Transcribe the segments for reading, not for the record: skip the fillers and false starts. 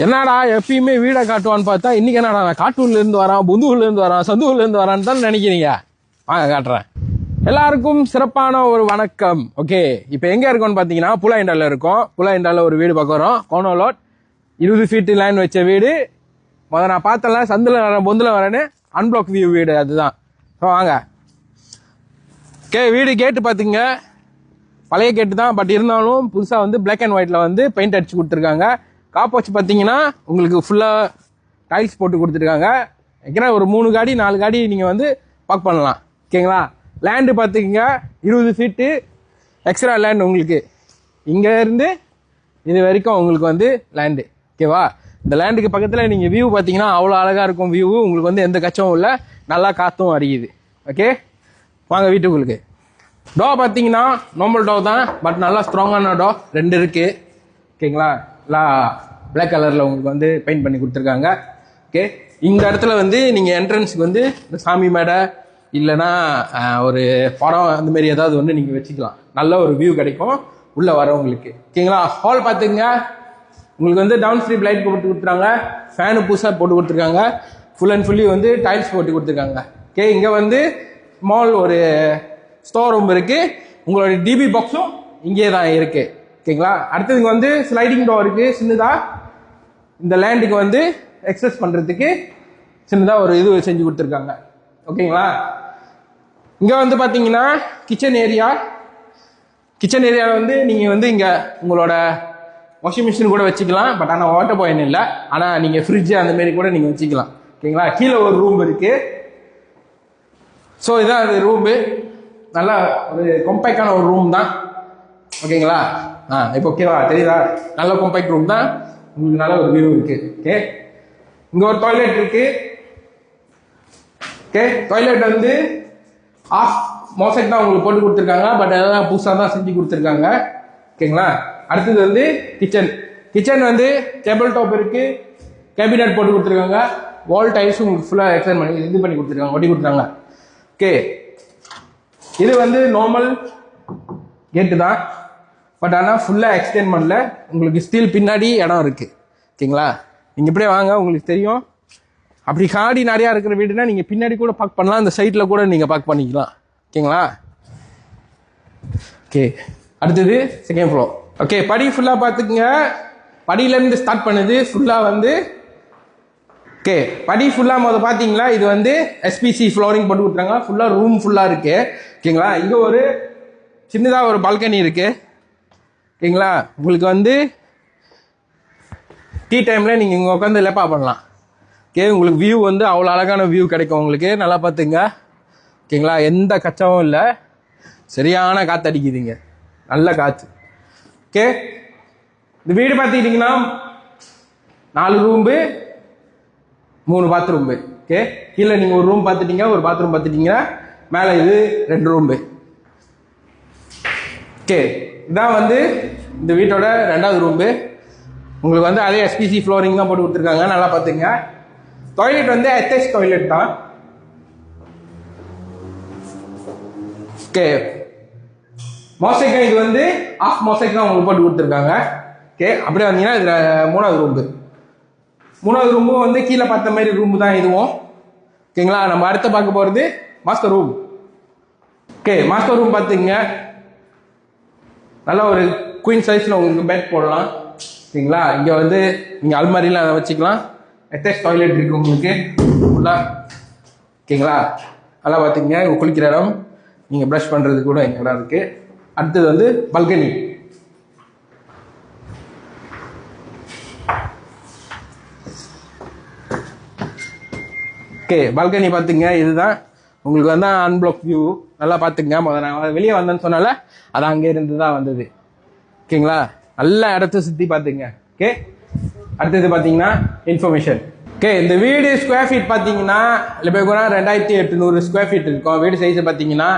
என்னடா எப்பயுமே வீடை காட்டுவான்னு பார்த்தா இன்னைக்கு என்னடா நான் காட்டூர்ல இருந்து வரேன், புந்தூர்ல இருந்து வரேன், சந்தூர்ல இருந்து வரான்னு தான் நினைக்கிறீங்க. வாங்க காட்டுறேன். எல்லாருக்கும் சிறப்பான ஒரு வணக்கம். ஓகே, இப்போ எங்க இருக்கோம்னு பார்த்தீங்கன்னா புலாயண்டால இருக்கோம். புலாயண்டால ஒரு வீடு பார்க்க வரோம். கோனோலோட் 20 ஃபீட் லைன் வச்ச வீடு. நான் பார்த்தல சந்தில் வரேன், பொந்தில் வரேன்னு அன்பிளாக் வியூ வீடு அதுதான். வாங்க. ஓகே, வீடு கேட்டு பார்த்துங்க. பழைய கேட்டு தான், பட் இருந்தாலும் புதுசாக வந்து பிளாக் அண்ட் ஒயிட்ல வந்து பெயிண்ட் அடிச்சு கொடுத்துருக்காங்க. காப் வச்சு பார்த்தீங்கன்னா உங்களுக்கு ஃபுல்லாக டைல்ஸ் போட்டு கொடுத்துருக்காங்க. ஏன்னா ஒரு 3 காடி 4 காடி நீங்கள் வந்து பார்க் பண்ணலாம். ஓகேங்களா? லேண்டு பார்த்துக்கிங்க 20 ஃபீட்டு எக்ஸ்ட்ரா லேண்ட் உங்களுக்கு. இங்கேருந்து இது வரைக்கும் உங்களுக்கு வந்து லேண்டு. ஓகேவா? இந்த லேண்டுக்கு பக்கத்தில் நீங்கள் வியூ பார்த்தீங்கன்னா அவ்வளோ அழகாக இருக்கும் வியூ. உங்களுக்கு வந்து எந்த கச்சமும் இல்லை, நல்லா காற்றும் அடிக்குது. ஓகே, வாங்க வீட்டுக்குள்ளுக்கு. டோ பார்த்தீங்கன்னா நார்மல் டோ தான், பட் நல்லா ஸ்ட்ராங்கான டோ 2 இருக்குது. ஓகேங்களா? எல்லாம் பிளாக் கலரில் உங்களுக்கு வந்து பெயிண்ட் பண்ணி கொடுத்துருக்காங்க. ஓகே, இந்த இடத்துல வந்து நீங்கள் என்ட்ரன்ஸுக்கு வந்து இந்த சாமி மேடை இல்லைன்னா ஒரு படம் அந்த மாதிரி ஏதாவது வந்து நீங்கள் வச்சுக்கலாம். நல்ல ஒரு வியூ கிடைக்கும் உள்ளே வரவங்களுக்கு. ஓகேங்களா? ஹால் பார்த்துங்க. உங்களுக்கு வந்து டவுன் ஸ்ட்ரீப் லைட் போட்டு கொடுத்துருக்காங்க. ஃபேனு புதுசாக போட்டு கொடுத்துருக்காங்க. ஃபுல் அண்ட் ஃபுல்லி வந்து டைல்ஸ் போட்டு கொடுத்துருக்காங்க. ஓகே, இங்கே வந்து ஸ்மால் ஒரு ஸ்டோர் ரூம் இருக்குது. உங்களோட டிபி பாக்ஸும் இங்கே தான் இருக்குது. ஓகேங்களா? அடுத்தது வந்து ஸ்லைடிங் டோர் இருக்குது. சின்னதாக இந்த லேண்டுக்கு வந்து எக்ஸஸ் பண்ணுறதுக்கு சின்னதாக ஒரு இது செஞ்சு கொடுத்துருக்காங்க. ஓகேங்களா? இங்கே வந்து பார்த்தீங்கன்னா கிச்சன் ஏரியா. கிச்சன் ஏரியாவில் வந்து நீங்கள் வந்து இங்கே உங்களோட வாஷிங் மிஷின் கூட வச்சுக்கலாம். பட் ஆனால் வாட்டர் பாயின் இல்லை. ஆனால் நீங்கள் ஃப்ரிட்ஜு அந்தமாரி கூட நீங்கள் வச்சுக்கலாம். ஓகேங்களா? கீழே ஒரு ரூம் இருக்குது. ஸோ இதான் அது ரூமு. நல்லா ஒரு காம்பேக்டான ஒரு ரூம் தான். ஓகேங்களா? இப்போ ஓகேவா? தெரியுதா? நல்ல காம்பேக்ட் ரூம் தான். உங்களுக்கு நல்ல ஒரு வியூ இருக்குது. ஓகே, இங்கே ஒரு டாய்லெட் இருக்குது. ஓகே, டாய்லெட் வந்து ஆஃப் மோசைக் தான் உங்களுக்கு போட்டு கொடுத்துருக்காங்க. பட் அதெல்லாம் புதுசாக தான் செஞ்சு கொடுத்துருக்காங்க. ஓகேங்களா? அடுத்தது வந்து கிச்சன். கிச்சன் வந்து டேபிள் டாப் இருக்குது. கேபினட் போட்டு கொடுத்துருக்காங்க. வால் டைல்ஸும் உங்களுக்கு ஃபுல்லாக எக்ஸ்டெண்ட் பண்ணி இது பண்ணி கொடுத்துருக்காங்க, ஒட்டி கொடுத்துருக்காங்க. ஓகே, இது வந்து நார்மல் கேட்டு தான். பட் ஆனால் ஃபுல்லாக எக்ஸ்டெண்ட் பண்ணல. உங்களுக்கு ஸ்டீல் பின்னாடி இடம் இருக்குது. ஓகேங்களா? நீங்கள் இப்படியே வாங்க, உங்களுக்கு தெரியும். அப்படி காடி நிறையா இருக்கிற வீடுனா நீங்கள் பின்னாடி கூட பார்க் பண்ணலாம். இந்த சைட்டில் கூட நீங்கள் பார்க் பண்ணிக்கலாம். ஓகேங்களா? ஓகே, அடுத்தது செகண்ட் ஃப்ளோர். ஓகே, படி ஃபுல்லாக பார்த்துக்குங்க. படியிலேருந்து ஸ்டார்ட் பண்ணுது ஃபுல்லாக வந்து. ஓகே, படி ஃபுல்லாக பார்த்தீங்களா? இது வந்து எஸ்பிசி ஃப்ளோரிங் போட்டு கொடுத்துறாங்க. ஃபுல்லாக ரூம் ஃபுல்லாக இருக்குது. ஓகேங்களா? இங்கே ஒரு சின்னதாக ஒரு பால்கனி இருக்குது. ஓகேங்களா? உங்களுக்கு வந்து டீ டைமில் நீங்கள் இங்கே உட்காந்து லெப்பா பண்ணலாம். ஓகே, உங்களுக்கு வியூ வந்து அவ்வளோ அழகான வியூ கிடைக்கும் உங்களுக்கு. நல்லா பார்த்துங்க. ஓகேங்களா? எந்த கச்சமும் இல்லை, சரியான காற்று அடிக்குதுங்க, நல்ல காற்று. ஓகே, இந்த வீடு பார்த்துக்கிட்டிங்கன்னா 4 ரூம்பு 3 பாத்ரூம்பு. ஓகே, கீழே நீங்கள் ஒரு ரூம் பார்த்துட்டீங்க, ஒரு பாத்ரூம் பார்த்துட்டீங்கன்னா மேலே இது 2 ரூம்பு. ஓகே, இதான் வந்து இந்த வீட்டோட 2வது ரூம்பு. உங்களுக்கு வந்து அதே எஸ்பிசி ஃப்ளோரிங் தான் போட்டு கொடுத்துருக்காங்க. நல்லா பார்த்துங்க. டாய்லெட் வந்து அட்டாச் டாய்லெட் தான். ஓகே, மோசைக்கா இது வந்து ஆஃப் மோசைக்கா உங்களுக்கு போட்டு கொடுத்துருக்காங்க. ஓகே, அப்படியே வந்தீங்கன்னா இதில் 3வது ரூம்பு. 3வது ரூமும் வந்து கீழே பார்த்த மாதிரி ரூமு தான் இதுவும். ஓகேங்களா? நம்ம அடுத்த பார்க்க போகிறது master room. Okay, master room பார்த்துங்க. நல்லா ஒரு குயின் சைஸில் உங்களுக்கு பெட் போடலாம். ஓகேங்களா? இங்கே வந்து நீங்கள் அல்மாரிலாம் அதை வச்சுக்கலாம். அட்டாச் டாய்லெட் இருக்குது உங்களுக்கு ஃபுல்லாக. ஓகேங்களா? நல்லா பார்த்துங்க. குளிக்கிற இடம், நீங்கள் ப்ரஷ் பண்ணுறது கூட இங்கே இடம் இருக்குது. அடுத்தது வந்து பால்கனி. ஓகே, பால்கனி பார்த்துங்க. இதுதான் உங்களுக்கு வந்து அன்பிளாக் வியூ. நல்லா பார்த்துங்க. நான் வெளியே வந்தேன்னு சொன்னால அது அங்கே இருந்து தான் வந்தது. ஓகேங்களா? நல்ல இடத்த சுற்றி பார்த்துங்க. ஓகே, அடுத்தது பார்த்தீங்கன்னா இன்ஃபர்மேஷன். ஓகே, இந்த வீடு ஸ்கொயர் ஃபீட் பார்த்தீங்கன்னா இல்லை கூட 2800 ஸ்கொயர் ஃபீட் இருக்கும். வீடு சைஸ் பார்த்தீங்கன்னா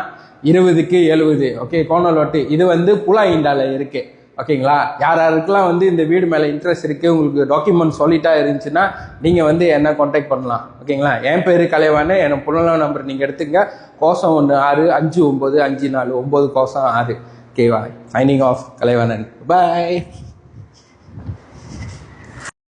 20க்கு 70. ஓகே, கோனலோட்டு. இது வந்து புலாயண்டால இருக்கு. ஓகேங்களா? யாருக்கெல்லாம் வந்து இந்த வீடு மேலே இன்ட்ரெஸ்ட் இருக்குது, உங்களுக்கு டாக்குமெண்ட் சாலிட்டாக இருந்துச்சுன்னா நீங்கள் வந்து என்ன கான்டாக்ட் பண்ணலாம். ஓகேங்களா? என் பேர் கலைவானு. என் புலன நம்பர் நீங்கள் எடுத்துங்க. கோசம் 1659549 9 கோசம் 6. ஓகேவா? Signing off Kalaivanan. பாய்.